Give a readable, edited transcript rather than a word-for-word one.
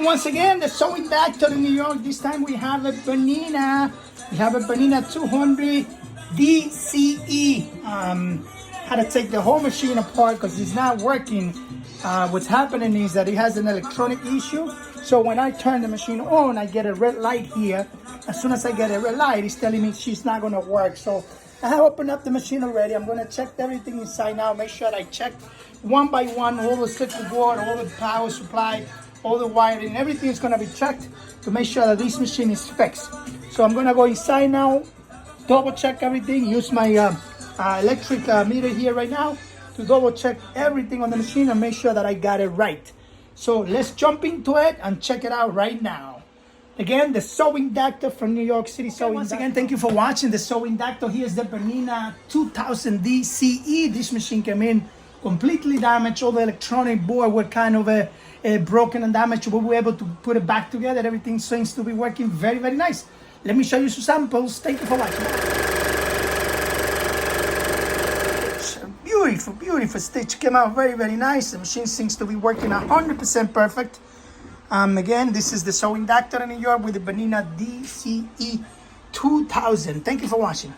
once again, the sewing doctor in New York. This time we have a Bernina. We have a Bernina 200 DCE. Had to take the whole machine apart because it's not working. What's happening is that it has an electronic issue. So when I turn the machine on, I get a red light here. As soon as I get a red light, it's telling me she's not gonna work. So I have opened up the machine already. I'm gonna check everything inside now. Make sure I check one by one all the circuit board, all the power supply, all the wiring, everything is gonna be checked to make sure that this machine is fixed. So I'm gonna go inside now, double check everything, use my electric meter here right now to double check everything on the machine and make sure that I got it right. So let's jump into it and check it out right now. Again, the sewing doctor from New York City. Once again, thank you for watching the sewing doctor. Here's the Bernina 2000 DCE. This machine came in completely damaged. All the electronic board were kind of broken and damaged. We were able to put it back together. Everything seems to be working very, very nice. Let me show you some samples. Thank you for watching. Beautiful, beautiful stitch. Came out very, very nice. The machine seems to be working 100% perfect. Again, this is the sewing doctor in New York with the Bernina DCE 2000. Thank you for watching.